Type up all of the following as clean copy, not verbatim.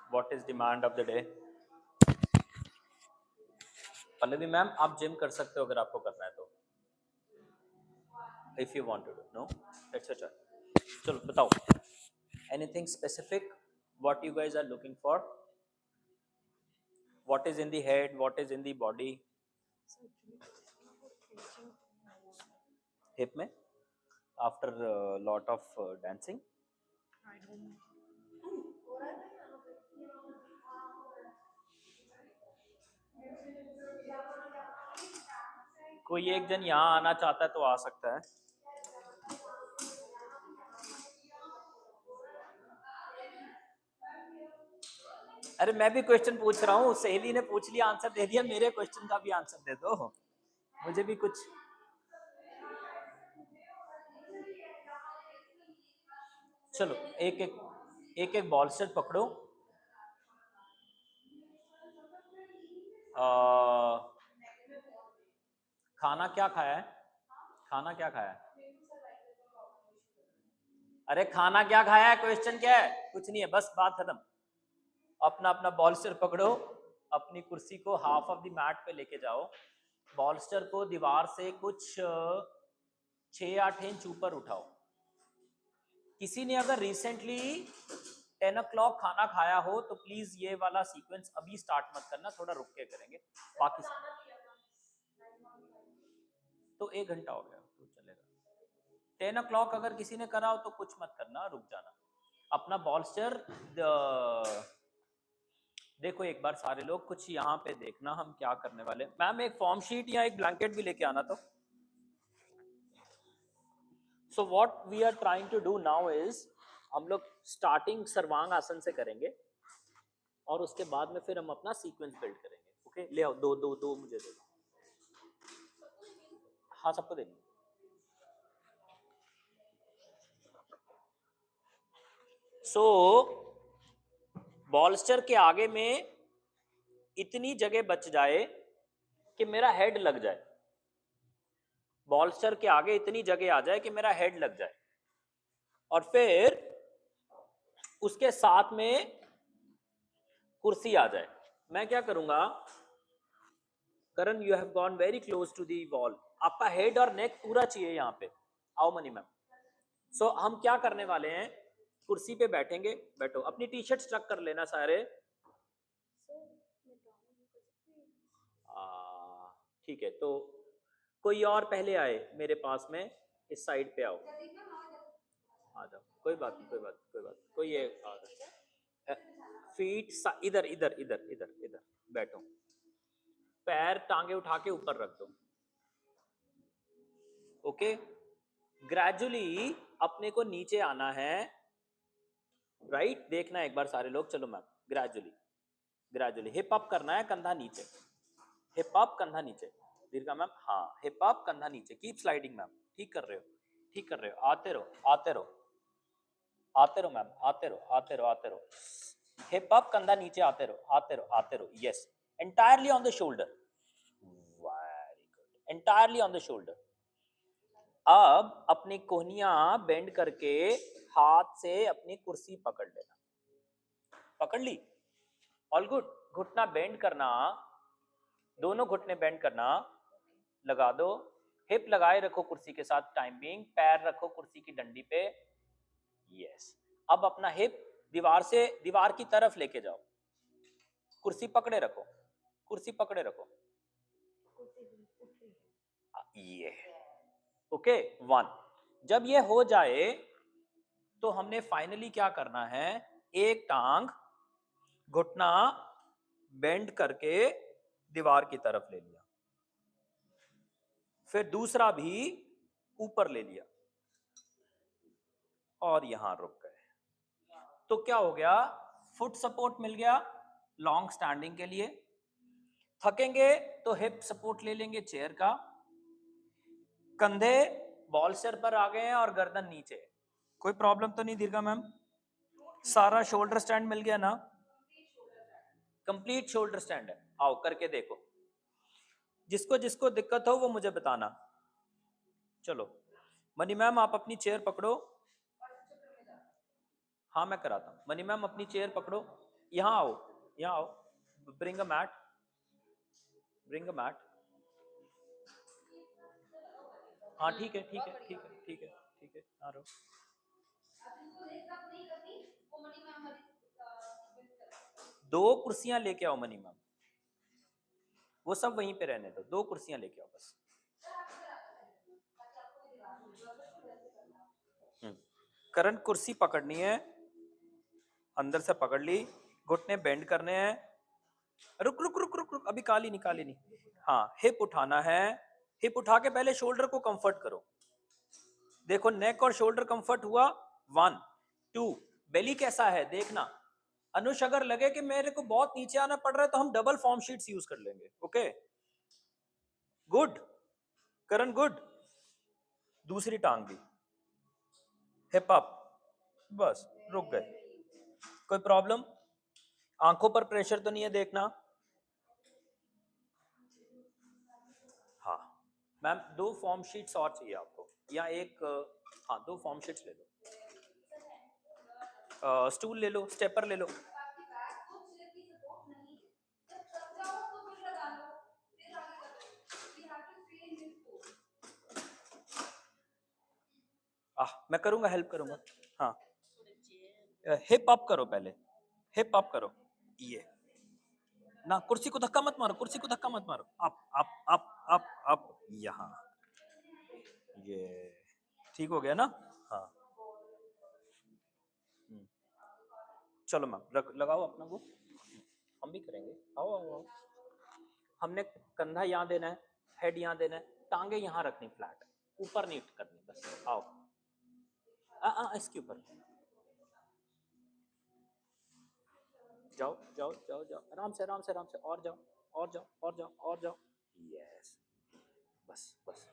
What is demand of the day? Pallavi ma'am, आप gym कर सकते हो अगर आपको करना है तो, if you want to do. No, it's your choice. चलो बताओ, anything specific what you guys are looking for? What is in the head, what is in the body? Hip में आफ्टर लॉट ऑफ डांसिंग? कोई एक जन यहाँ आना चाहता है तो आ सकता है। अरे मैं भी क्वेश्चन पूछ रहा हूँ, सहेली ने पूछ लिया, आंसर दे दिया, मेरे क्वेश्चन का भी आंसर दे दो, मुझे भी कुछ। चलो एक एक बॉल सेट पकड़ो। खाना क्या खाया है? खाना क्या खाया है? अरे खाना क्या खाया है, क्वेश्चन क्या है? कुछ नहीं है, बस बात खत्म। अपना अपना बॉलस्टर पकड़ो, अपनी कुर्सी को हाफ ऑफ द मैट पे लेके जाओ, बॉलस्टर को दीवार से कुछ 6-8 इंच ऊपर उठाओ। किसी ने अगर रिसेंटली 10 o'clock खाना खाया हो तो प्लीज ये वाला सीक्वेंस अभी स्टार्ट मत करना, थोड़ा रुक के करेंगे। बाकी तो 1 घंटा हो गया तो चलेगा। 10 o'clock अगर किसी ने करा हो तो कुछ मत करना, रुक जाना। अपना बॉलस्टर देखो एक बार सारे लोग, कुछ यहाँ पे देखना हम क्या करने वाले। मैम एक फॉर्म शीट या एक ब्लैंकेट भी लेके आना। तो so what we are trying to do now is, हम लोग स्टार्टिंग सर्वांग आसन से करेंगे और उसके बाद में फिर हम अपना सीक्वेंस बिल्ड करेंगे। ओके, ले आओ, दो दो दो मुझे दे दो। हाँ सबको देनी। सो बॉलस्टर के आगे में इतनी जगह बच जाए कि मेरा हेड लग जाए। बॉलस्टर के आगे इतनी जगह आ जाए कि मेरा हेड लग जाए, और फिर उसके साथ में कुर्सी आ जाए। मैं क्या करूंगा, Karan you have gone very close to the wall, आपका हेड और नेक पूरा चाहिए यहाँ पे। आओ मनी मैम। सो हम क्या करने वाले हैं, कुर्सी पे बैठेंगे, बैठो, अपनी टी शर्ट स्ट्रक कर लेना सारे। ठीक है, तो कोई और पहले आए मेरे पास में, इस साइड पे आओ, आ जाओ, कोई बात नहीं, कोई बात नहीं, कोई बात नहीं, कोई ये आ रहा है। फीट इधर इधर इधर इधर इधर बैठो, पैर टांगे उठा के ऊपर रख दो। ओके, ग्रेजुअली अपने को नीचे आना है, राइट? देखना एक बार सारे लोग, चलो ma'am, gradually gradually hip up करना है, कंधा नीचे, हिप अप कंधा नीचे, दीर्घा मैम, हाँ हिप अप कंधा नीचे, कीप स्लाइडिंग मैम, ठीक कर रहे हो, ठीक कर रहे हो, आते रहो आते रहो आते रहो मैम, आते रहो आते रहो आते रहो, हिप अप कंधा नीचे, आते रहो आते रहो आते रहो, yes, entirely on the shoulder, very good, entirely on the shoulder. अब अपनी कोहनियां बेंड करके हाथ से अपनी कुर्सी पकड़ लेना, पकड़ ली, ऑल गुड। घुटना बेंड करना, दोनों घुटने बेंड करना, लगा दो, हिप लगाए रखो कुर्सी के साथ, टाइमिंग, पैर रखो कुर्सी की डंडी पे, यस। अब अपना हिप दीवार से दीवार की तरफ लेके जाओ, कुर्सी पकड़े रखो, कुर्सी पकड़े रखो, ये ओके, 1। जब ये हो जाए तो हमने फाइनली क्या करना है, एक टांग घुटना बेंड करके दीवार की तरफ ले लिया, फिर दूसरा भी ऊपर ले लिया और यहां रुक गए। तो क्या हो गया, फुट सपोर्ट मिल गया लॉन्ग स्टैंडिंग के लिए। थकेंगे तो हिप सपोर्ट ले लेंगे चेयर का, कंधे बॉलस्टर पर आ गए हैं और गर्दन नीचे, कोई प्रॉब्लम तो नहीं दीर्घा मैम? सारा शोल्डर स्टैंड मिल गया ना? कंप्लीट शोल्डर स्टैंड है। आओ करके देखो, जिसको जिसको दिक्कत हो वो मुझे बताना। चलो मनी मैम आप अपनी चेयर पकड़ो, हाँ मैं कराता हूँ, मनी मैम अपनी चेयर पकड़ो, यहाँ आओ, यहाँ आओ, bring a mat, bring a mat. हाँ ठीक है ठीक है ठीक है ठीक है ठीक है, आ रहा हूँ। दो कुर्सियां लेके आओ मनी मैम, वो सब वहीं पे रहने दो, दो कुर्सियां लेके आओ बस। करण कुर्सी पकड़नी है, अंदर से पकड़ ली, घुटने बेंड करने हैं। रुक रुक रुक रुक रुक, अभी काली नहीं, काली नहीं। हाँ, हिप उठाना है, हिप उठा के पहले शोल्डर को कंफर्ट करो। देखो नेक और शोल्डर कंफर्ट हुआ, 1 2। बेली कैसा है देखना। अनुष अगर लगे कि मेरे को बहुत नीचे आना पड़ रहा है तो हम डबल फॉर्म शीट्स यूज कर लेंगे। ओके गुड, करण गुड। दूसरी टांग भी, हिप अप, बस रुक गए। कोई प्रॉब्लम? आंखों पर प्रेशर तो नहीं है देखना। हाँ मैम, 2 फॉर्म शीट्स और चाहिए आपको, या एक, हाँ 2 फॉर्म शीट्स ले लो। स्टूल ले लो, स्टेपर ले लो। मैं करूंगा, हेल्प करूंगा। हाँ, हिप अप करो पहले, हिप अप करो। ये ना, कुर्सी को धक्का मत मारो, कुर्सी को धक्का मत मारो। Up up up up up, यहाँ, ये ठीक हो गया ना? हाँ चलो मैम, लगाओ अपना वो, हम भी करेंगे। आओ आओ आओ। हमने कंधा यहाँ देना है, हेड यहाँ देना है, टांगे यहाँ रखनी फ्लैट, ऊपर नहीं करनी, बस आओ। इसके ऊपर जाओ जाओ जाओ जाओ, आराम से आराम से आराम से, और जाओ और जाओ और जाओ और जाओ। यस, बस बस।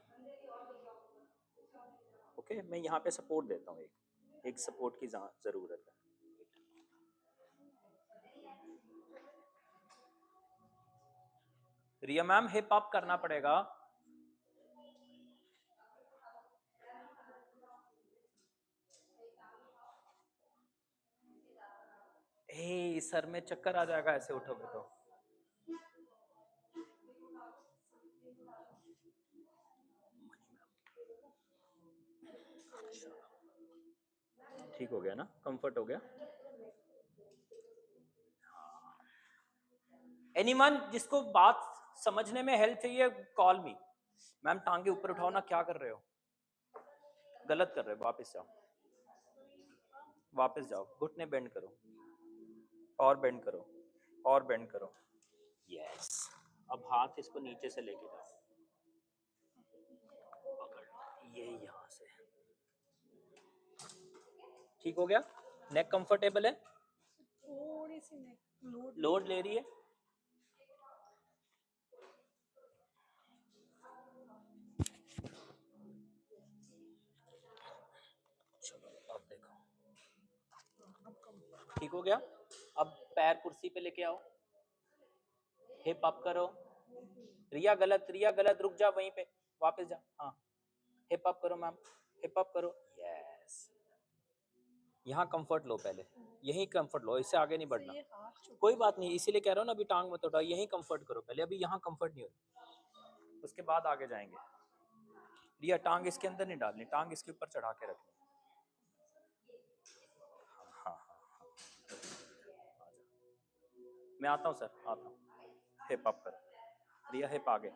ओके, मैं यहाँ पे सपोर्ट देता हूँ, एक सपोर्ट की जरूरत है। रिया मैम, हिप अप करना पड़ेगा। हे, सर में चक्कर आ जाएगा ऐसे उठोगे तो। ठीक हो गया ना, कंफर्ट हो गया। एनीवन जिसको बात समझने में हेल्प चाहिए, कॉल मी। मैम टांगे ऊपर उठाओ ना, क्या कर रहे हो? गलत कर रहे हो, वापस जाओ, वापस जाओ, घुटने बेंड करो, और बेंड करो, और बेंड करो। यस, अब हाथ इसको नीचे से लेके जाओ, पकड़ ये यहाँ से। ठीक हो गया? नेक कंफर्टेबल है? थोड़ी सी नेक लोड ले रही है। चलो अब देखो, ठीक हो गया। अब पैर कुर्सी पे लेके आओ, हिप अप करो। रिया गलत, रिया गलत, रुक जा वहीं पे, वापस जा। हाँ, हिप अप करो मैम, हिप अप करो। यस, यहाँ कंफर्ट लो पहले, यहीं कंफर्ट लो, इससे आगे नहीं बढ़ना। कोई बात नहीं, इसीलिए कह रहा हूँ ना, अभी टांग मत उठाओ, यहीं कंफर्ट करो पहले, अभी यहाँ कंफर्ट नहीं हो, उसके बाद आगे जाएंगे। रिया टांग इसके अंदर नहीं डालनी, टांग इसके ऊपर चढ़ा के रखनी। हाँ हाँ हाँ, मैं आता हूँ सर, आता हूँ। हिप अप करो रिया, हिप आगे,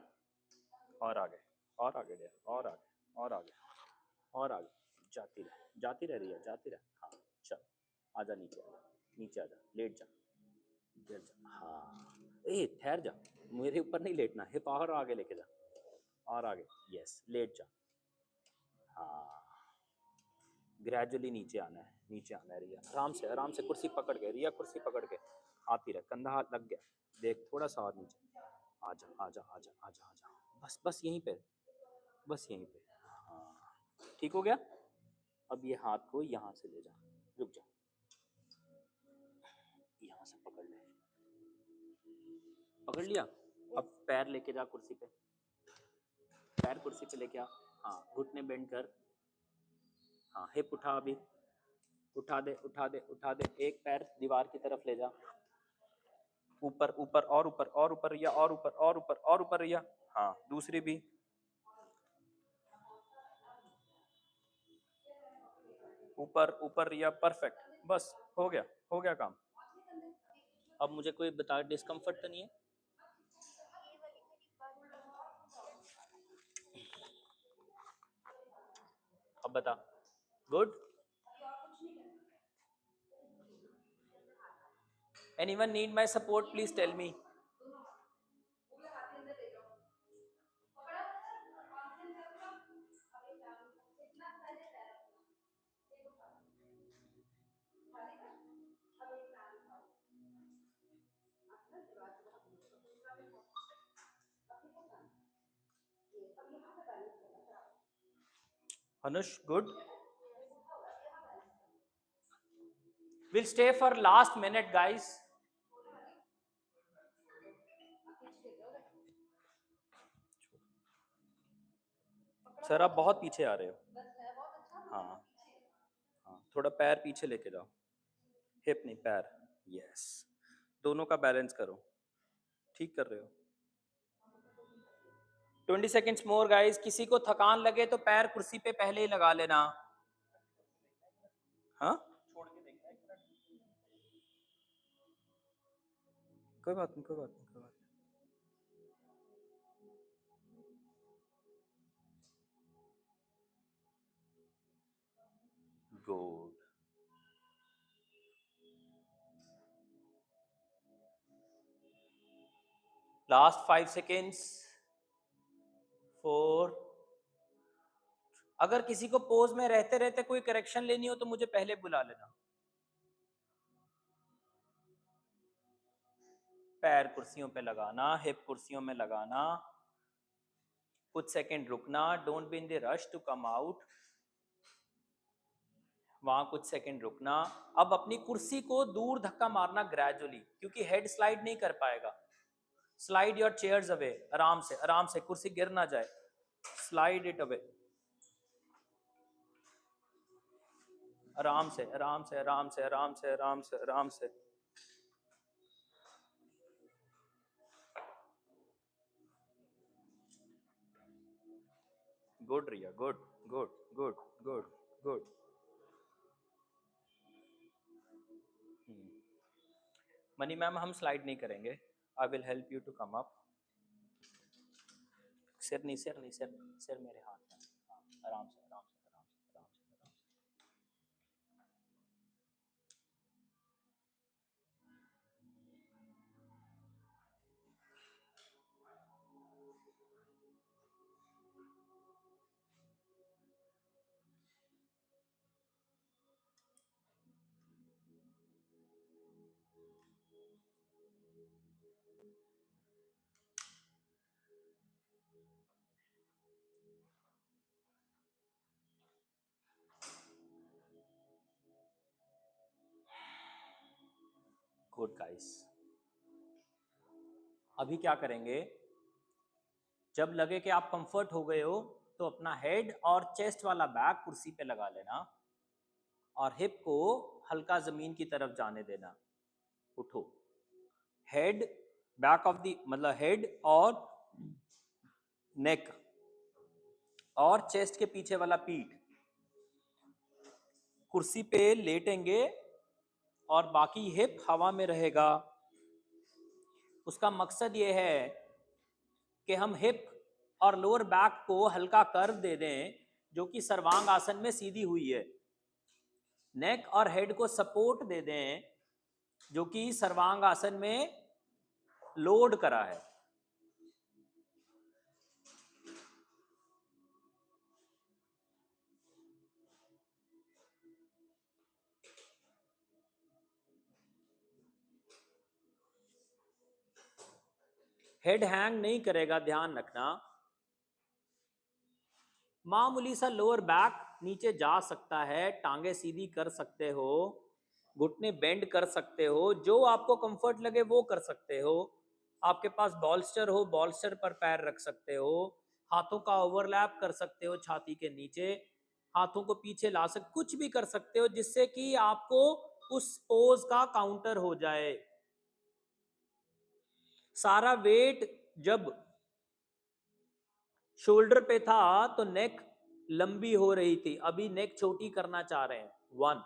और आगे, और आगे रिया, और आगे, और आगे, और आगे, जाती रह रही है, जाती रह। हाँ चल, आजा नीचे, आजा नीचे, आजा, लेट जा, गिर जा। हाँ, ए ठहर जा, मेरे ऊपर नहीं लेटना, हिप और आगे लेके जा, और आगे। यस, लेट जा। हाँ, ग्रेजुअली नीचे आना है, नीचे आना है रिया, आराम से आराम से, कुर्सी पकड़ के रिया, कुर्सी पकड़ के, आती रह, कंधा हाथ लग गया, देख थोड़ा सा और नीचे, आजा आजा आजा आजा आजा, बस बस यहीं पे, बस यहीं पे। हाँ ठीक हो गया। अब ये हाथ को यहाँ से ले जा, रुक जा, यहाँ से पकड़ ले, पकड़ लिया। अब पैर लेके जा कुर्सी पे, पैर कुर्सी पे लेके आ। हाँ, घुटने बेंड कर। हाँ, हिप उठा, अभी उठा दे उठा दे उठा दे, एक पैर दीवार की तरफ ले जा, ऊपर ऊपर और ऊपर और ऊपर या और ऊपर और ऊपर और ऊपर या हाँ दूसरी भी ऊपर ऊपर या परफेक्ट बस हो गया काम। अब मुझे कोई बता डिस्कम्फर्ट तो नहीं है? अब बता। Good. Anyone need my support please tell me. Anush good. Will stay for last minute guys. Sir आप बहुत पीछे आ रहे हो। हाँ हाँ थोड़ा पैर पीछे लेके जाओ। हिप नहीं पैर। यस दोनों का बैलेंस करो। ठीक कर रहे हो। 20 सेकेंड्स मोर गाइस। किसी को थकान लगे तो पैर कुर्सी पे पहले ही लगा लेना। हाँ कोई बात नहीं कोई बात नहीं कोई बात नहीं। गुड। Last 5 seconds. 4। अगर किसी को पोज में रहते रहते कोई करेक्शन लेनी हो तो मुझे पहले बुला लेना। पैर कुर्सियों पे लगाना, हिप कुर्सियों में लगाना, कुछ सेकंड रुकना, don't be in the rush to come out. वहां कुछ सेकंड रुकना। अब अपनी कुर्सी को दूर धक्का मारना ग्रेजुअली, क्योंकि हेड स्लाइड नहीं कर पाएगा। Slide your chairs away. आराम से कुर्सी गिर ना जाए। Slide it away. आराम से आराम से आराम से आराम से आराम से आराम से। Good Riya good good good good good. Mani ma'am हम स्लाइड नहीं करेंगे। I will help you to come up. सिर नहीं सिर नहीं सिर नहीं, सिर मेरे हाथ में। हाँ आराम से आराम से आराम से आराम से आराम से। Good guys. अभी क्या करेंगे, जब लगे कि आप कंफर्ट हो गए हो तो अपना हेड और चेस्ट वाला बैक कुर्सी पे लगा लेना और हिप को हल्का जमीन की तरफ जाने देना। उठो। हेड बैक ऑफ दी मतलब हेड और नेक और चेस्ट के पीछे वाला पीठ कुर्सी पे लेटेंगे और बाकी हिप हवा में रहेगा। उसका मकसद ये है कि हम हिप और लोअर बैक को हल्का कर्व दे दें, जो कि सर्वांग आसन में सीधी हुई है। नेक और हेड को सपोर्ट दे दें, जो कि सर्वांग आसन में लोड करा है। हेड हैंग नहीं करेगा, ध्यान रखना। मामूली सा लोअर बैक नीचे जा सकता है, टांगे सीधी कर सकते हो, घुटने बेंड कर सकते हो, जो आपको कंफर्ट लगे वो कर सकते हो। आपके पास बॉल्स्टर हो, बॉल्स्टर पर पैर रख सकते हो। हाथों का ओवरलैप कर सकते हो छाती के नीचे। हाथों को पीछे ला सकते, कुछ भी कर सकते हो जिससे कि आपको उस पोज का काउंटर हो जाए। सारा वेट जब शोल्डर पे था तो नेक लंबी हो रही थी, अभी नेक छोटी करना चाह रहे हैं, 1।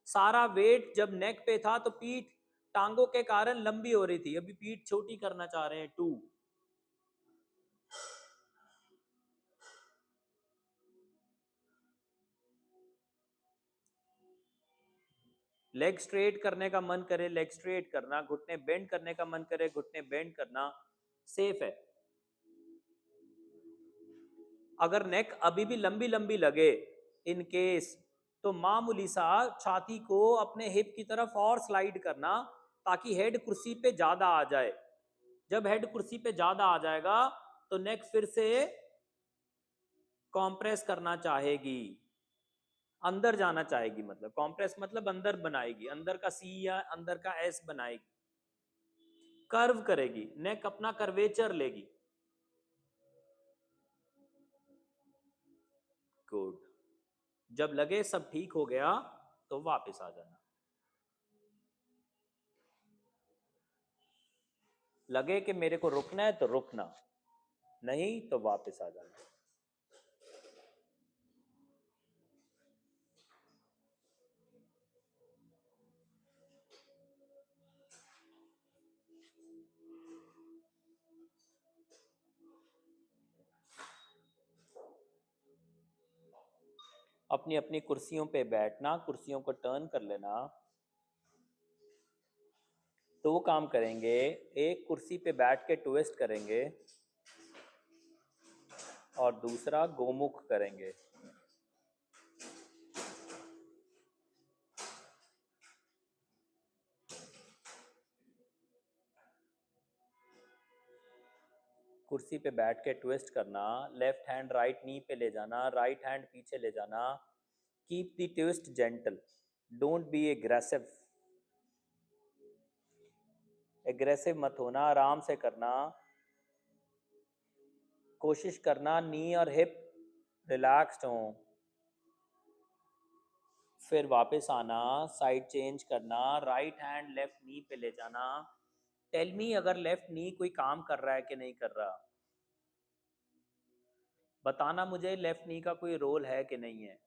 सारा वेट जब नेक पे था तो पीठ टांगों के कारण लंबी हो रही थी, अभी पीठ छोटी करना चाह रहे हैं, 2। लेग स्ट्रेट करने का मन करे लेग स्ट्रेट करना, घुटने बेंड करने का मन करे घुटने बेंड करना, सेफ है। अगर नेक अभी भी लंबी लंबी लगे इन केस, तो मामूली सा छाती को अपने हिप की तरफ और स्लाइड करना, ताकि हेड कुर्सी पे ज्यादा आ जाए। जब हेड कुर्सी पे ज्यादा आ जाएगा तो नेक फिर से कॉम्प्रेस करना चाहेगी, अंदर जाना चाहेगी, मतलब कॉम्प्रेस मतलब अंदर बनाएगी, अंदर का सी या अंदर का एस बनाएगी, कर्व करेगी, नेक अपना कर्वेचर लेगी। गुड। जब लगे सब ठीक हो गया तो वापस आ जाना। लगे कि मेरे को रुकना है तो रुकना, नहीं तो वापस आ जाना। अपनी अपनी कुर्सियों पे बैठना, कुर्सियों को टर्न कर लेना। तो वो काम करेंगे, एक कुर्सी पे बैठ के ट्विस्ट करेंगे और दूसरा गोमुख करेंगे। कुर्सी पे बैठ के ट्विस्ट करना, लेफ्ट हैंड राइट नी पे ले जाना, राइट हैंड पीछे ले जाना। Keep the twist gentle, don't be aggressive. Aggressive मत होना, आराम से करना। कोशिश करना नी और हिप रिलैक्स्ड हो। फिर वापस आना, साइड चेंज करना, राइट हैंड लेफ्ट नी पे ले जाना। टेल मी अगर लेफ्ट नी कोई काम कर रहा है कि नहीं कर रहा, बताना मुझे, लेफ्ट नी का कोई रोल है कि नहीं है।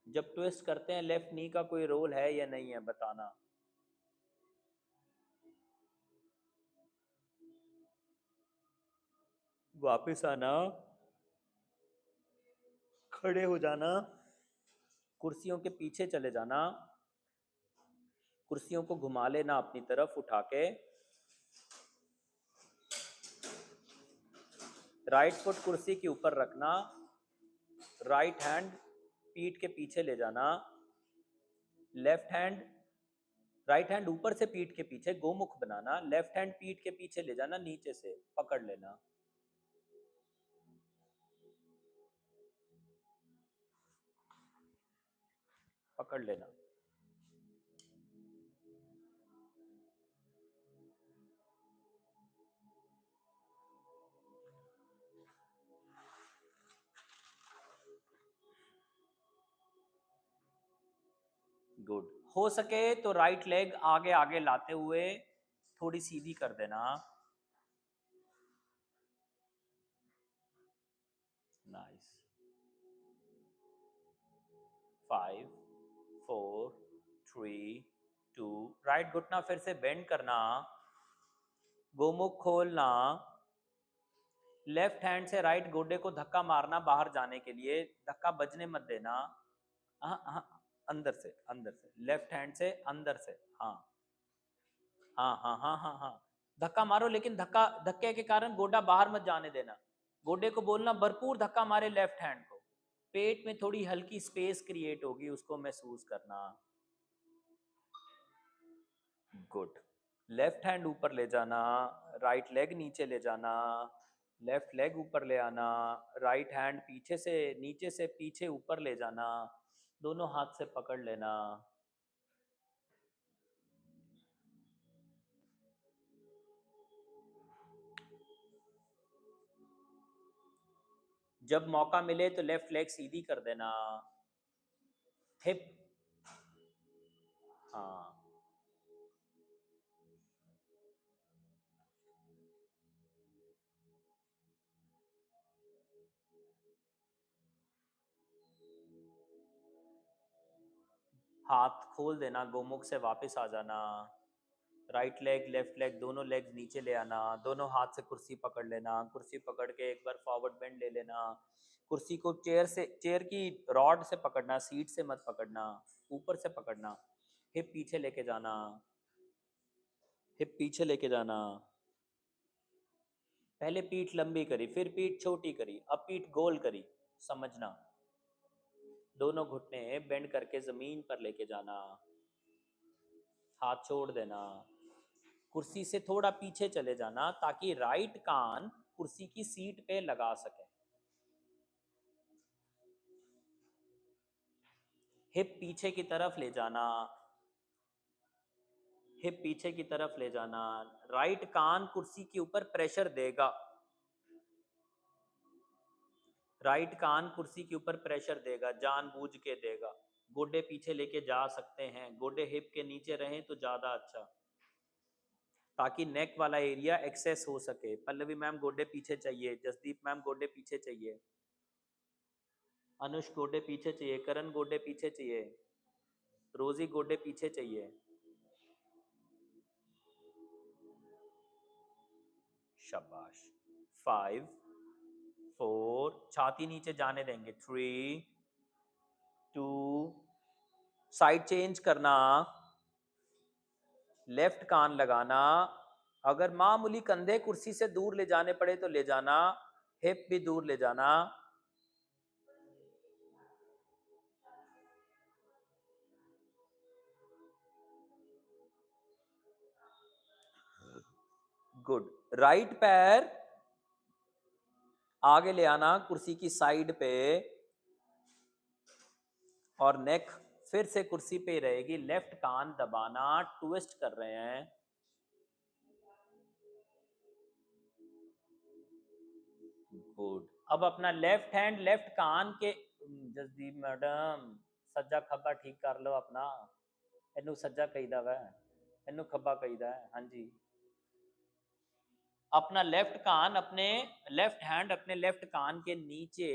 जब ट्विस्ट करते हैं लेफ्ट नी का कोई रोल है या नहीं है, बताना। वापस आना, खड़े हो जाना, कुर्सियों के पीछे चले जाना, कुर्सियों को घुमा लेना अपनी तरफ उठा के। राइट फुट कुर्सी के ऊपर रखना, राइट हैंड पीठ के पीछे ले जाना, लेफ्ट हैंड राइट हैंड ऊपर से पीठ के पीछे गोमुख बनाना, लेफ्ट हैंड पीठ के पीछे ले जाना, नीचे से पकड़ लेना। पकड़ लेना। गुड। हो सके तो राइट लेग आगे आगे लाते हुए थोड़ी सीधी कर देना। नाइस। 5 4 3 2। राइट घुटना फिर से बेंड करना, गोमुख खोलना, लेफ्ट हैंड से राइट गोडे को धक्का मारना बाहर जाने के लिए, धक्का बजने मत देना। हाँ हाँ, अंदर से लेफ्ट हैंड से अंदर से। हाँ हाँ हाँ हाँ हाँ हाँ, धक्का मारो, लेकिन धक्के के कारण गोडा बाहर मत जाने देना। गोडे को बोलना भरपूर धक्का मारे लेफ्ट हैंड को, पेट में थोड़ी हल्की स्पेस क्रिएट होगी, उसको महसूस करना। गुड। लेफ्ट हैंड ऊपर ले जाना, राइट लेग नीचे ले जाना, लेफ्ट लेग ऊपर ले आना, राइट हैंड पीछे से नीचे से पीछे ऊपर ले जाना, दोनों हाथ से पकड़ लेना। जब मौका मिले तो लेफ्ट लेग सीधी कर देना, हिप। हाँ हाथ खोल देना, गोमुख से वापस आ जाना। राइट लेग लेफ्ट लेग दोनों लेग्स नीचे ले आना, दोनों हाथ से कुर्सी पकड़ लेना, कुर्सी पकड़ के एक बार फॉरवर्ड बेंड ले लेना। कुर्सी को चेयर की रॉड से पकड़ना, सीट से मत पकड़ना, ऊपर से पकड़ना। हिप पीछे लेके जाना, हिप पीछे लेके जाना। पहले पीठ लंबी करी, फिर पीठ छोटी करी, अब पीठ गोल करी। समझना, दोनों घुटने बेंड करके जमीन पर लेके जाना, हाथ छोड़ देना। कुर्सी से थोड़ा पीछे चले जाना ताकि राइट कान कुर्सी की सीट पे लगा सके। हिप पीछे की तरफ ले जाना, हिप पीछे की तरफ ले जाना। राइट कान कुर्सी के ऊपर प्रेशर देगा, राइट कान कुर्सी के ऊपर प्रेशर देगा, जानबूझ के देगा। गोडे पीछे लेके जा सकते हैं, गोडे हिप के नीचे रहें तो ज्यादा अच्छा, ताकि नेक वाला एरिया एक्सेस हो सके। पल्लवी मैम गोडे पीछे चाहिए, जसदीप मैम गोडे पीछे चाहिए, अनुष गोडे पीछे चाहिए, करण गोडे पीछे चाहिए, रोजी गोडे पीछे चाहिए। शाबाश। 5 4, छाती नीचे जाने देंगे। 3 2, साइड चेंज करना, लेफ्ट कान लगाना। अगर मामूली कंधे कुर्सी से दूर ले जाने पड़े तो ले जाना, हिप भी दूर ले जाना। गुड। राइट पैर आगे ले आना कुर्सी की साइड पे, और नेक फिर से कुर्सी पे रहेगी। लेफ्ट कान दबाना, ट्विस्ट कर रहे हैं। गुड। अब अपना लेफ्ट हैंड लेफ्ट कान के, जसदीप मैडम सज्जा खब्बा ठीक कर लो अपना, इनू सज्जा कहीदा वा, इनू खब्बा कहीदा है। हाँ जी, अपना लेफ्ट कान, अपने लेफ्ट हैंड अपने लेफ्ट कान के नीचे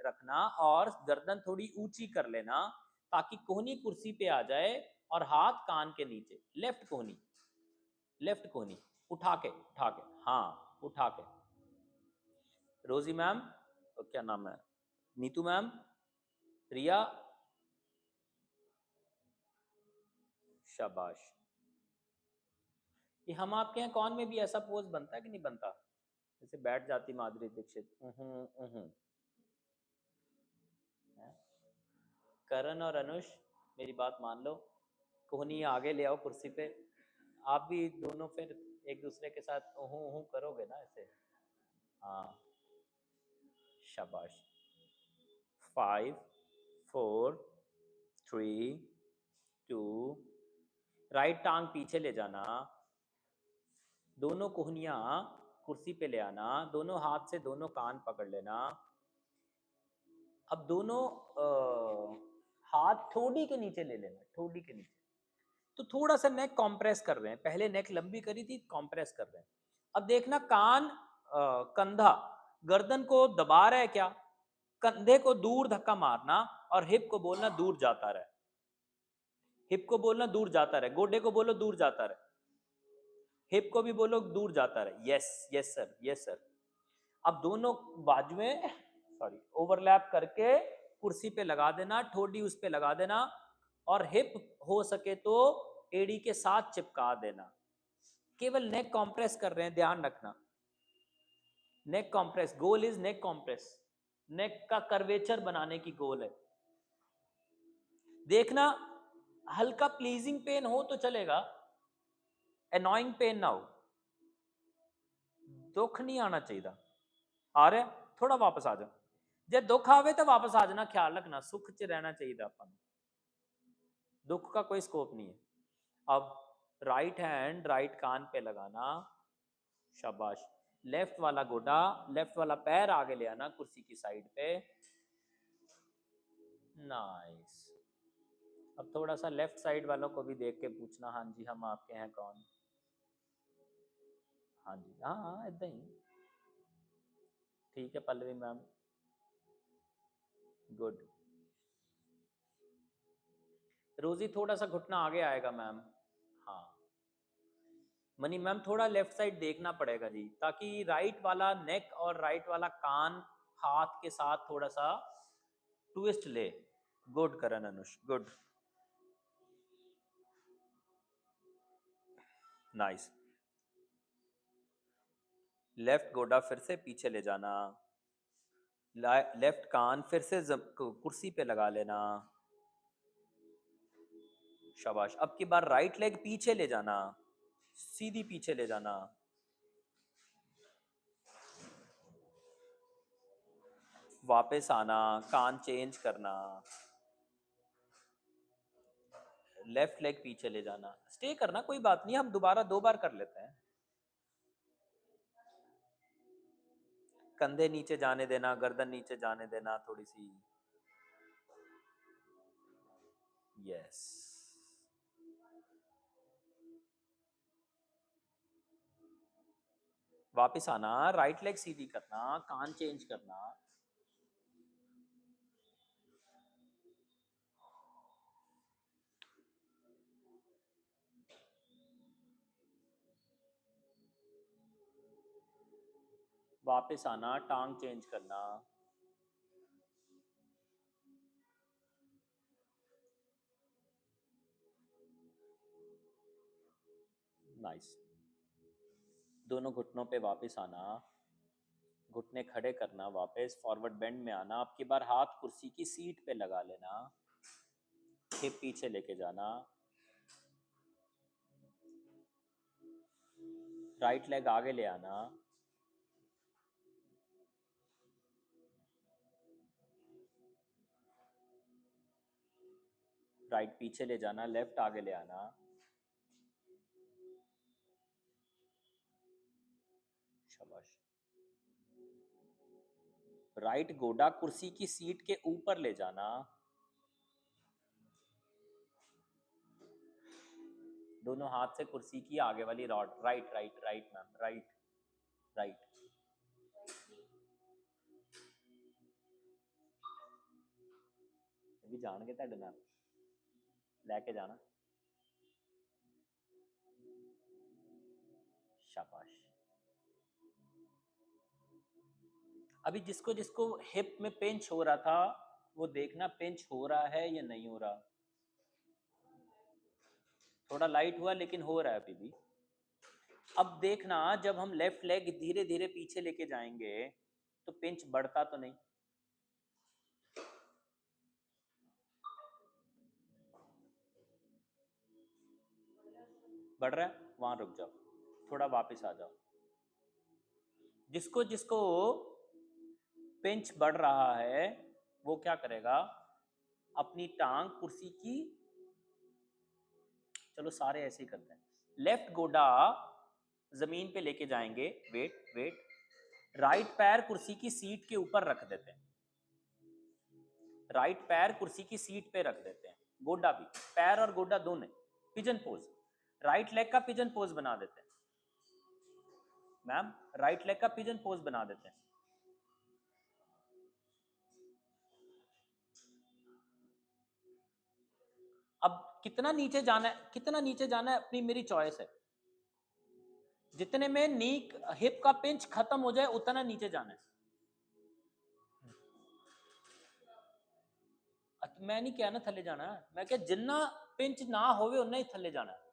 रखना और गर्दन थोड़ी ऊंची कर लेना ताकि कोहनी कुर्सी पे आ जाए, और हाथ कान के नीचे। लेफ्ट कोहनी, लेफ्ट कोहनी उठा के, हाँ उठा के। रोजी मैम, क्या नाम है, नीतू मैम, रिया, शाबाश। ये हम आपके यहाँ कौन में भी ऐसा पोज बनता है कि नहीं बनता, जैसे बैठ जाती माधुरी दीक्षित। करण और अनुष मेरी बात मान लो, कोहनी आगे ले आओ कुर्सी पे। आप भी दोनों फिर एक दूसरे के साथ उहू करोगे ना ऐसे। हाँ, शाबाश। 5 4 3 2, राइट टांग पीछे ले जाना, दोनों कोहनियां कुर्सी पे ले आना, दोनों हाथ से दोनों कान पकड़ लेना। अब दोनों हाथ ठोडी के नीचे ले लेना, ठोडी के नीचे। तो थोड़ा सा नेक कॉम्प्रेस कर रहे हैं, पहले नेक लंबी करी थी, कॉम्प्रेस कर रहे हैं। अब देखना कान, कंधा गर्दन को दबा रहा है क्या, कंधे को दूर धक्का मारना और हिप को बोलना दूर जाता रहे, हिप को बोलना दूर जाता रहे, गोडे को बोलो दूर जाता रहे, हिप को भी बोलो दूर जाता रहे। Yes yes sir, yes sir. अब दोनों बाजुएं सॉरी ओवरलैप करके कुर्सी पे लगा देना, ठोडी उस पे लगा देना, और हिप हो सके तो एड़ी के साथ चिपका देना। केवल नेक कॉम्प्रेस कर रहे हैं, ध्यान रखना। Neck compress, goal is neck compress, neck का कर्वेचर बनाने की गोल है। देखना हल्का प्लीजिंग पेन हो तो चलेगा, एनॉइंग पेन ना हो, दुख नहीं आना चाहिए। आ रहा है, थोड़ा वापस आ जाओ। जे दुख आवे तो वापस आ जाना, ख्याल रखना सुख च रहना चाहिए अपन, दुख का कोई स्कोप नहीं है। अब राइट हैंड राइट कान पे लगाना, शाबाश। लेफ्ट वाला गोडा, लेफ्ट वाला पैर आगे ले आना कुर्सी की साइड पे, नाइस। अब थोड़ा सा लेफ्ट साइड वालों को भी देख के पूछना, हाँ जी हम आपके हैं कौन। हाँ जी, हाँ हाँ इदा ही ठीक है। Pallavi ma'am good. रोजी थोड़ा सा घुटना आगे आएगा मैम। हाँ मनी मैम थोड़ा लेफ्ट साइड देखना पड़ेगा जी, ताकि राइट वाला नेक और राइट वाला कान हाथ के साथ थोड़ा सा ट्विस्ट ले। गुड करण अनुष, गुड, नाइस। लेफ्ट गोडा फिर से पीछे ले जाना, लेफ्ट कान फिर से कुर्सी पे लगा लेना, शाबाश। अब की बार राइट लेग पीछे ले जाना, सीधी पीछे ले जाना, वापस आना, कान चेंज करना, लेफ्ट लेग पीछे ले जाना, स्टे करना, कोई बात नहीं, हम दोबारा 2 बार कर लेते हैं। कंधे नीचे जाने देना, गर्दन नीचे जाने देना थोड़ी सी, यस। वापस आना, राइट लेग सीधी करना, कान चेंज करना, वापस आना, टांग चेंज करना, नाइस। दोनों घुटनों पे वापस आना, घुटने खड़े करना, वापस फॉरवर्ड बेंड में आना। अब की बार हाथ कुर्सी की सीट पे लगा लेना, हिप पीछे लेके जाना, राइट लेग आगे ले आना, राइट पीछे ले जाना, लेफ्ट आगे ले आना, शाबाश। राइट गोडा कुर्सी की सीट के ऊपर ले जाना, दोनों हाथ से कुर्सी की आगे वाली rod, right right right ma'am, right right, भी जान के ਤੁਹਾਡੇ ਨਾਲ लेके जाना, शाबाश। अभी जिसको जिसको हिप में पिंच हो रहा था वो देखना पिंच हो रहा है या नहीं हो रहा। थोड़ा लाइट हुआ लेकिन हो रहा है अभी भी। अब देखना जब हम लेफ्ट लेग धीरे धीरे पीछे लेके जाएंगे तो पिंच बढ़ता तो नहीं, बढ़ रहा है, वहां रुक जाओ, थोड़ा वापस आ जाओ। जिसको जिसको पिंच बढ़ रहा है वो क्या करेगा, अपनी टांग कुर्सी की, चलो सारे ऐसे ही करते हैं, लेफ्ट गोडा जमीन पे लेके जाएंगे, वेट वेट, राइट पैर कुर्सी की सीट के ऊपर रख देते हैं, राइट पैर कुर्सी की सीट पे रख देते हैं, गोडा भी, पैर और गोडा दोनों, पिजन पोज, राइट लेग का पिजन पोज बना देते हैं मैम, राइट लेग का पिजन पोज बना देते हैं। अब कितना नीचे जाना है, कितना नीचे जाना है अपनी मेरी चॉइस है, जितने में नी हिप का पिंच खत्म हो जाए उतना नीचे जाना है। मैं नहीं क्या ना थले जाना, मैं क्या जिन्ना पिंच ना होवे उन्ना ही थले जाना है।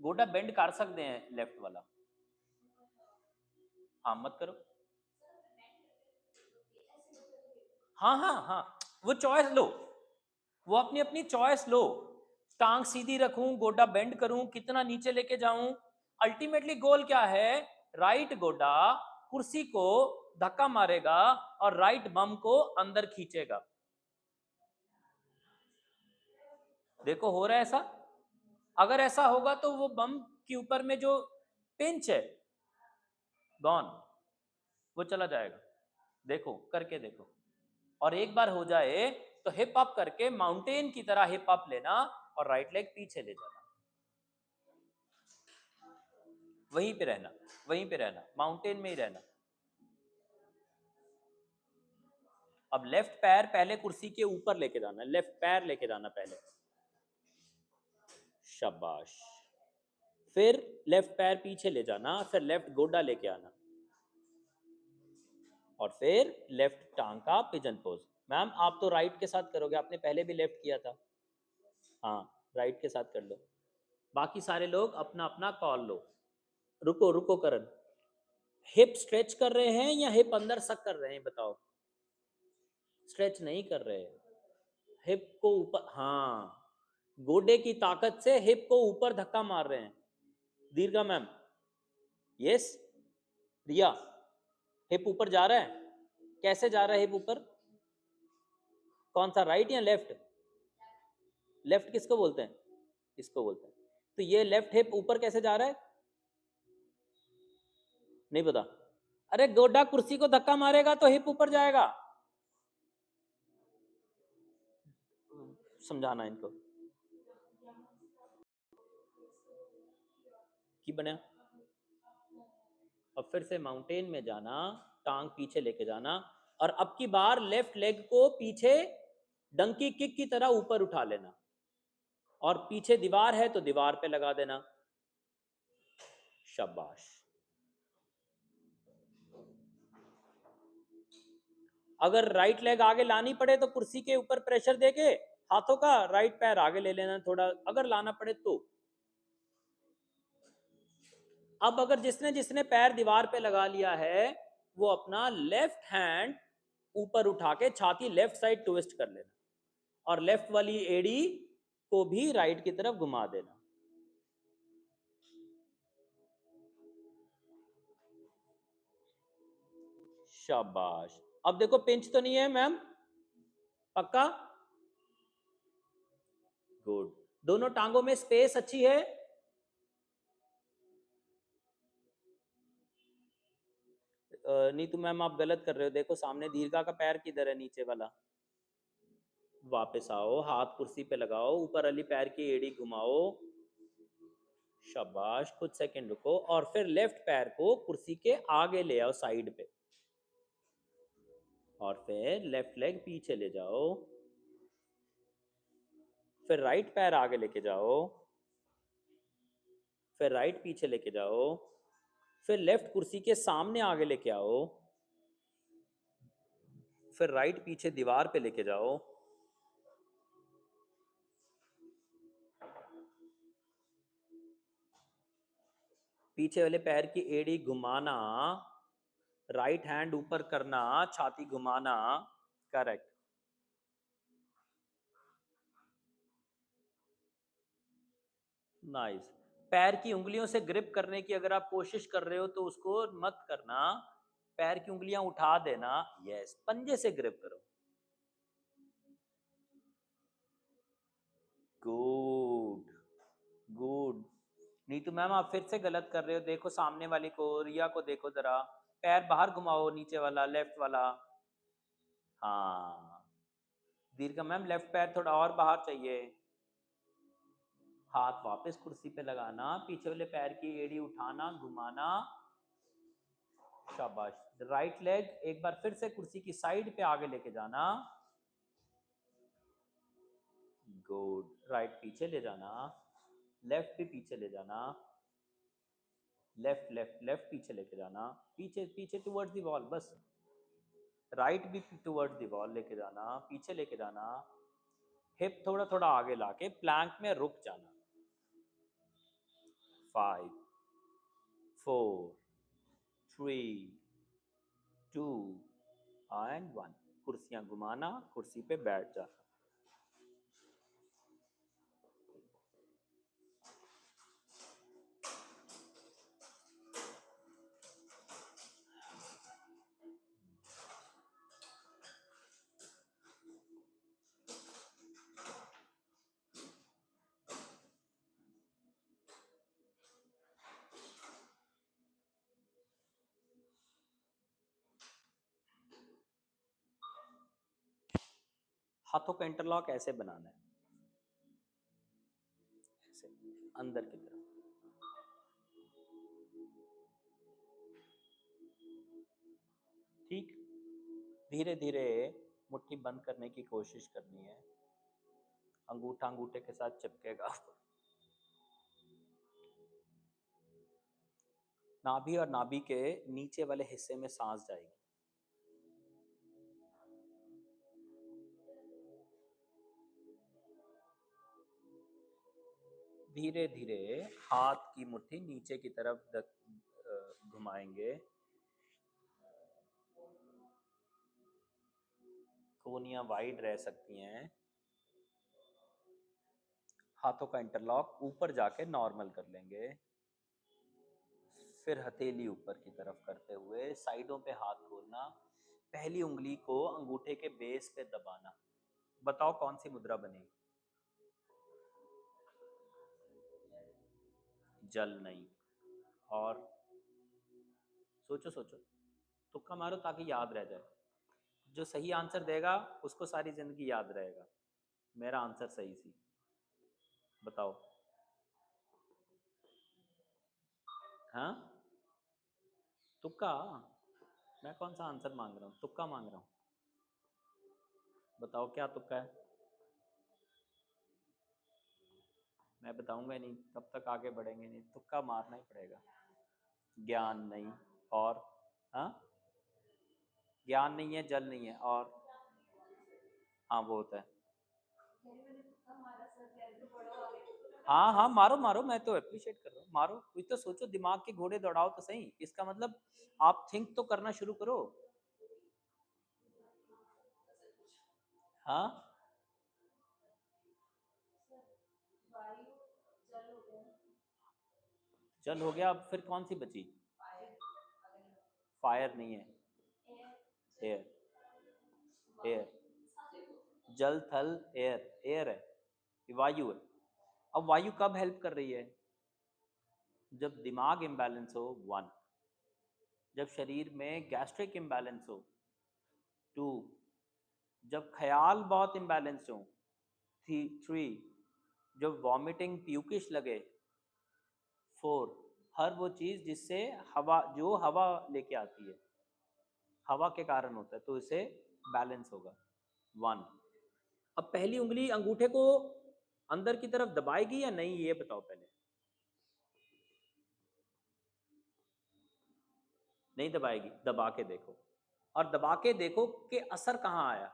गोडा बेंड कर सकते हैं लेफ्ट वाला, हाँ मत करो, हाँ हाँ हाँ, वो चॉइस लो, वो अपनी अपनी चॉइस लो, टांग सीधी रखूं, गोडा बेंड करूं, कितना नीचे लेके जाऊं, अल्टीमेटली गोल क्या है, राइट गोडा कुर्सी को धक्का मारेगा और राइट बम को अंदर खींचेगा। देखो हो रहा है ऐसा, अगर ऐसा होगा तो वो बम के ऊपर में जो पिंच है गॉन, वो चला जाएगा। देखो करके देखो, और एक बार हो जाए तो हिप अप करके माउंटेन की तरह हिप अप लेना और राइट लेग पीछे ले जाना, वहीं पे रहना, वहीं पे रहना, माउंटेन में ही रहना। अब लेफ्ट पैर पहले कुर्सी के ऊपर लेके जाना, लेफ्ट पैर लेके जाना पहले, शाबाश। फिर लेफ्ट पैर पीछे ले जाना, फिर लेफ्ट गोडा लेके आना, और फिर लेफ्ट टांग का पिजन पोज। मैम आप तो राइट के साथ करोगे, आपने पहले भी लेफ्ट किया था। हाँ, राइट के साथ कर लो। बाकी सारे लोग अपना अपना कॉल लो। रुको रुको करण, हिप स्ट्रेच कर रहे हैं या हिप अंदर सक कर रहे हैं, बताओ। स्ट्रेच नहीं कर रहे, हिप को ऊपर, हाँ, गोडे की ताकत से हिप को ऊपर धक्का मार रहे हैं। दीर्घा मैम, यस। रिया, हिप ऊपर जा रहा है, कैसे जा रहा है हिप ऊपर? कौन सा, राइट या लेफ्ट? लेफ्ट किसको बोलते हैं? इसको बोलते हैं। तो ये लेफ्ट हिप ऊपर कैसे जा रहा है? नहीं पता? अरे गोडा कुर्सी को धक्का मारेगा तो हिप ऊपर जाएगा। समझाना इनको की बना। अब फिर से माउंटेन में जाना, टांग पीछे लेके जाना, और अब की बार लेफ्ट लेग को पीछे डंकी किक की तरह ऊपर उठा लेना, और पीछे दीवार है तो दीवार पे लगा देना। शाबाश। अगर राइट लेग आगे लानी पड़े तो कुर्सी के ऊपर प्रेशर देके हाथों का राइट पैर आगे ले लेना थोड़ा, अगर लाना पड़े तो। अब अगर जिसने जिसने पैर दीवार पे लगा लिया है, वो अपना लेफ्ट हैंड ऊपर उठा के छाती लेफ्ट साइड ट्विस्ट कर लेना, और लेफ्ट वाली एड़ी को भी राइट की तरफ घुमा देना। शाबाश। अब देखो पिंच तो नहीं है मैम, पक्का? गुड। दोनों टांगों में स्पेस अच्छी है? नीतू मैम आप गलत कर रहे हो, देखो सामने दीर्घा का पैर किधर है, नीचे वाला। वापस आओ, हाथ कुर्सी पे लगाओ, ऊपर वाली पैर की एड़ी घुमाओ। शाबाश, कुछ सेकंड रुको, और फिर लेफ्ट पैर को कुर्सी के आगे ले आओ साइड पे, और फिर लेफ्ट लेग पीछे ले जाओ, फिर राइट पैर आगे लेके जाओ, फिर राइट पीछे लेके जाओ, फिर लेफ्ट कुर्सी के सामने आगे लेके आओ, फिर राइट पीछे दीवार पे लेके जाओ, पीछे वाले पैर की एड़ी घुमाना, राइट हैंड ऊपर करना, छाती घुमाना। करेक्ट। नाइस। पैर की उंगलियों से ग्रिप करने की अगर आप कोशिश कर रहे हो तो उसको मत करना, पैर की उंगलियां उठा देना। यस, पंजे से ग्रिप करो। Good good. नीतू मैम आप फिर से गलत कर रहे हो, देखो सामने वाली को, रिया को देखो जरा, पैर बाहर घुमाओ, नीचे वाला लेफ्ट वाला। हाँ, दीर्घा मैम लेफ्ट पैर थोड़ा और बाहर चाहिए। हाथ वापस कुर्सी पे लगाना, पीछे वाले पैर की एड़ी उठाना, घुमाना। शाबाश। राइट लेग एक बार फिर से कुर्सी की साइड पे आगे लेके जाना। गुड। राइट पीछे ले जाना, लेफ्ट भी पीछे ले जाना, लेफ्ट लेफ्ट लेफ्ट पीछे लेके जाना, पीछे पीछे टुवर्ड्स दी वॉल, बस। राइट भी टुवर्ड्स दी वॉल लेके जाना, पीछे लेके जाना, हिप थोड़ा थोड़ा आगे लाके प्लैंक में रुक जाना। 5 4 3 2 एंड 1। कुर्सियां घुमाना, कुर्सी पे बैठ जाना। हाथों का इंटरलॉक ऐसे बनाना है, ऐसे अंदर की तरफ। ठीक। धीरे धीरे मुट्ठी बंद करने की कोशिश करनी है, अंगूठा अंगूठे के साथ चिपकेगा। नाभि और नाभि के नीचे वाले हिस्से में सांस जाएगी। धीरे धीरे हाथ की मुट्ठी नीचे की तरफ घुमाएंगे। कोहनियां वाइड रह सकती हैं। हाथों का इंटरलॉक ऊपर जाके नॉर्मल कर लेंगे। फिर हथेली ऊपर की तरफ करते हुए साइडों पे हाथ खोलना। पहली उंगली को अंगूठे के बेस पे दबाना। बताओ कौन सी मुद्रा बनेगी? जल नहीं। और सोचो सोचो, तुक्का मारो ताकि याद रह जाए। जो सही आंसर देगा उसको सारी जिंदगी याद रहेगा। मेरा आंसर सही सी। बताओ। हाँ, तुक्का। मैं कौन सा आंसर मांग रहा हूँ? तुक्का मांग रहा हूँ। बताओ क्या तुक्का है? मैं बताऊंगा नहीं, तब तक आगे बढ़ेंगे नहीं। तुक्का मारना ही पड़ेगा। ज्ञान नहीं। और हाँ, ज्ञान नहीं है, जल नहीं है, और हाँ वो होता है। हाँ हाँ, मारो मारो, मैं तो अप्रिशिएट कर रहा हूँ। मारो, कुछ तो सोचो, दिमाग के घोड़े दौड़ाओ तो सही। इसका मतलब आप थिंक तो करना शुरू करो। हाँ, जल हो गया, अब फिर कौन सी बची? फायर नहीं है। एयर। एयर। जल थल एयर। एयर है, ये वायु है। अब वायु कब हेल्प कर रही है? जब दिमाग इम्बैलेंस हो, वन। जब शरीर में गैस्ट्रिक इम्बैलेंस हो, टू। जब ख्याल बहुत इम्बैलेंस हो, थ्री। जब वॉमिटिंग प्यूकिश लगे, फोर। हर वो चीज जिससे हवा, जो हवा लेके आती है, हवा के कारण होता है, तो इसे बैलेंस होगा, वन। अब पहली उंगली अंगूठे को अंदर की तरफ दबाएगी या नहीं, ये बताओ पहले। नहीं दबाएगी, दबा के देखो। और दबा के देखो कि असर कहाँ आया।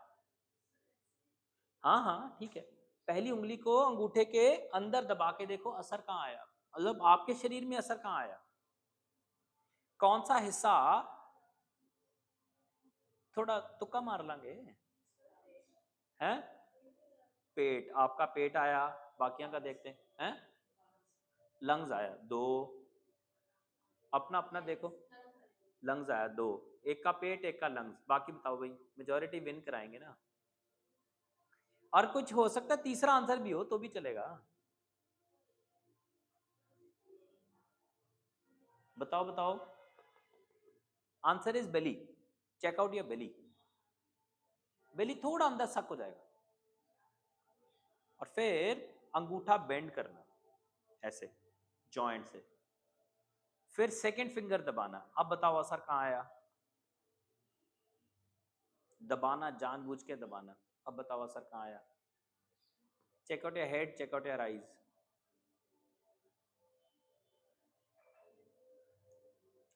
हाँ हाँ ठीक है। पहली उंगली को अंगूठे के अंदर दबा के देखो, असर कहाँ आया। मतलब आपके शरीर में असर कहाँ आया, कौन सा हिस्सा। थोड़ा तुक्का मार लांगे। हैं? पेट, आपका पेट आया। बाकियों का देखते हैं। लंग्स आया, दो। अपना अपना देखो। लंग्स आया, दो। एक का पेट, एक का लंग्स। बाकी बताओ भाई, मेजोरिटी विन कराएंगे ना। और कुछ हो सकता है तीसरा आंसर भी हो तो भी चलेगा। बताओ बताओ। Answer is belly. Check out your belly. Belly थोड़ा अंदर सक हो जाएगा। और फिर अंगूठा बेंड करना ऐसे, जॉइंट से। फिर सेकंड फिंगर दबाना। अब बताओ असर कहाँ आया। दबाना, जानबूझ के दबाना। अब बताओ असर कहाँ आया। Check out your head, check out your eyes.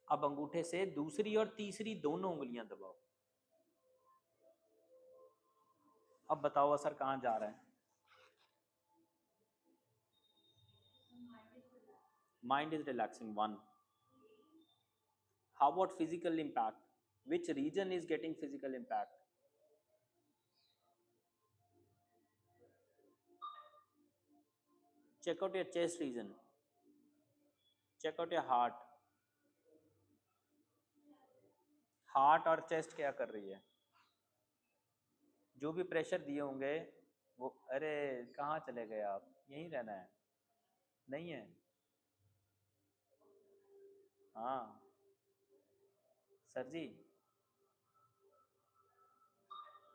अब अंगूठे से दूसरी और तीसरी दोनों उंगलियां दबाओ। अब बताओ असर कहाँ जा रहा है। Mind is relaxing, one. How about physical impact? Which region is getting physical impact? Check out your chest region. Check out your heart. Heart और चेस्ट क्या कर रही है? जो भी प्रेशर दिए होंगे वो, अरे कहाँ चले गए आप? यहीं रहना है? नहीं है। हाँ सर जी,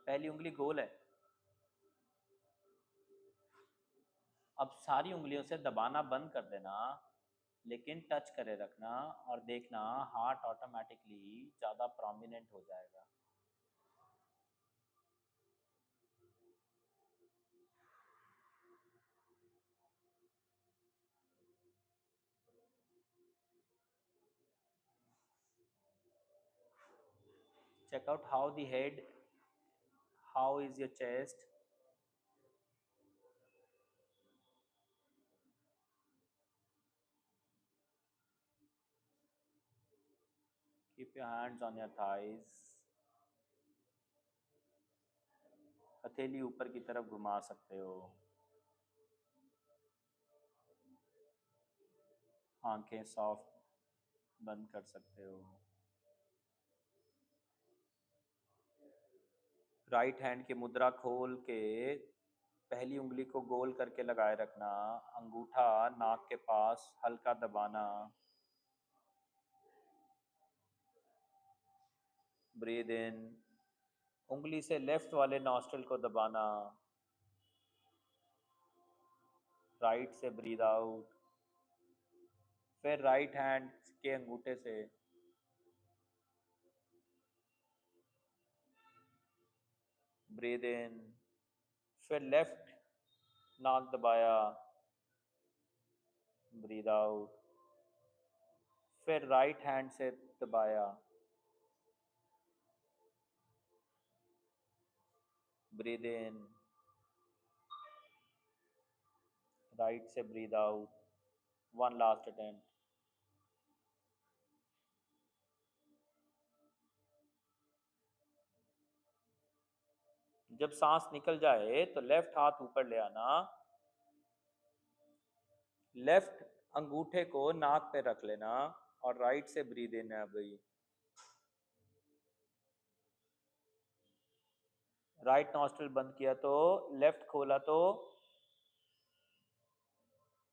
पहली उंगली गोल है। अब सारी उंगलियों से दबाना बंद कर देना, लेकिन टच करे रखना। और देखना हार्ट ऑटोमेटिकली ज़्यादा प्रोमिनेंट हो जाएगा। check out how the head, how is your chest. Keep your hands on your thighs. हथेली ऊपर की तरफ घुमा सकते हो. आंखें सॉफ्ट बंद कर सकते हो. राइट हैंड की मुद्रा खोल के पहली उंगली को गोल करके लगाए रखना. अंगूठा नाक के पास हल्का दबाना. Breathe in. उंगली से लेफ्ट वाले नॉस्ट्रल को दबाना. राइट से ब्रीद आउट. फिर राइट हैंड के अंगूठे से ब्रीद इन. फिर लेफ्ट नाक दबाया. Breathe out. फिर राइट हैंड से दबाया. Breathe in. राइट से breathe out. One last attempt. जब सांस निकल जाए तो लेफ्ट हाथ ऊपर ले आना. लेफ्ट अंगूठे को नाक पे रख लेना और राइट से ब्रीद इन है अभी. राइट नॉस्ट्रल बंद किया तो लेफ्ट खोला तो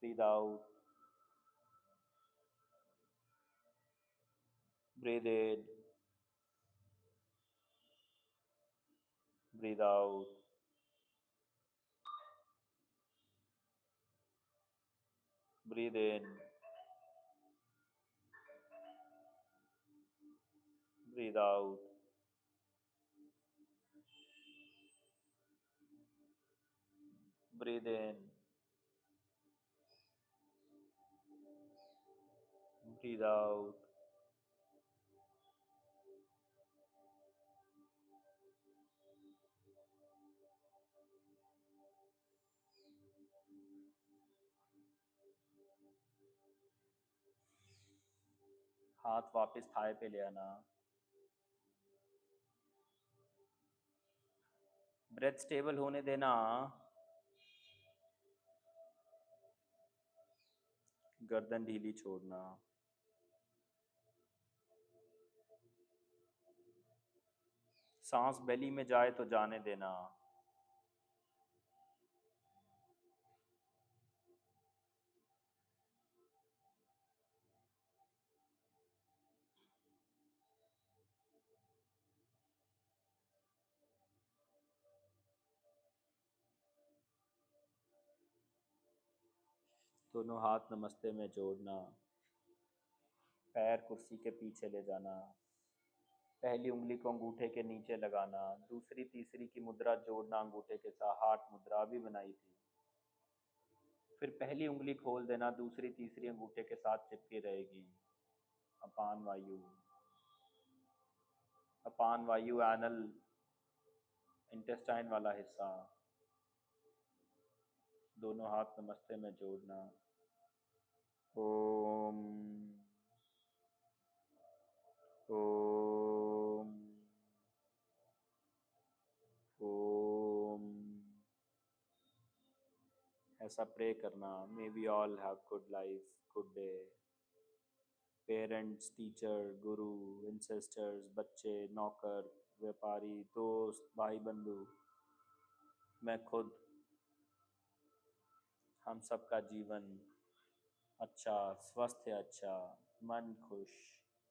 breathe out. Breathe in. Breathe out. Breathe in. Breathe out. Breathe in. Breathe out. हाथ वापस थाई पे ले आना. ब्रेथ स्टेबल होने देना. गर्दन ढीली छोड़ना. सांस बेली में जाए तो जाने देना. दोनों हाथ नमस्ते में जोड़ना. पैर कुर्सी के पीछे ले जाना. पहली उंगली को अंगूठे के नीचे लगाना. दूसरी तीसरी की मुद्रा जोड़ना अंगूठे के साथ. हार्ट मुद्रा भी बनाई थी. फिर पहली उंगली खोल देना. दूसरी तीसरी अंगूठे के साथ चिपकी रहेगी. अपान वायु. अपान वायु एनल इंटेस्टाइन वाला हिस्सा. दोनों हाथ नमस्ते में जोड़ना. ओम. ओम. ओम. ऐसा प्रे करना. May we all have good life, good day. Parents, teacher, guru, ancestors, बच्चे, नौकर, व्यापारी, दोस्त, भाई बंधु, मैं खुद, हम सबका जीवन अच्छा, स्वस्थ अच्छा, मन खुश,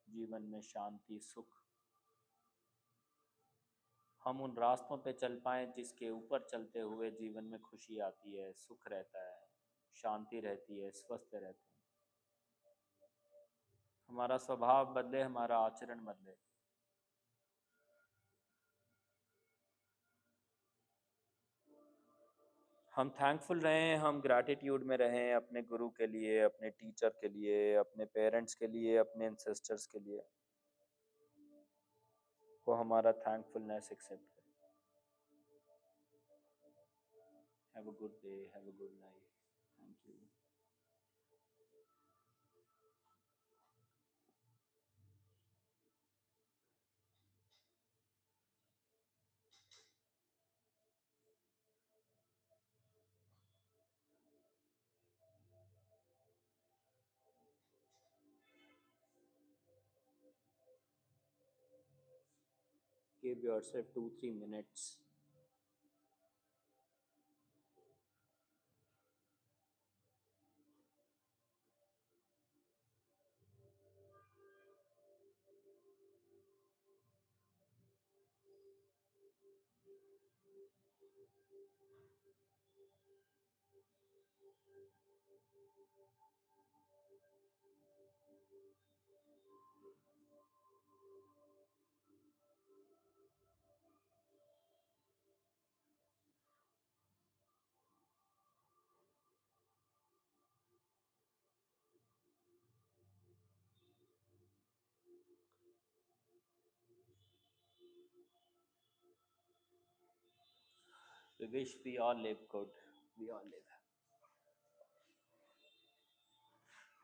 जीवन में शांति सुख. हम उन रास्तों पे चल पाएं जिसके ऊपर चलते हुए जीवन में खुशी आती है, सुख रहता है, शांति रहती है, स्वस्थ रहते हैं. हमारा स्वभाव बदले, हमारा आचरण बदले. हम थैंकफुल रहें, हम ग्रैटिट्यूड में रहें अपने गुरु के लिए, अपने टीचर के लिए, अपने पेरेंट्स के लिए, अपने एंसेस्टर्स के लिए. वो हमारा थैंकफुलनेस एक्सेप्ट करे। Have a good day, have a good life. Thank you. Give yourself 2-3 minutes. We wish we all live good. We all live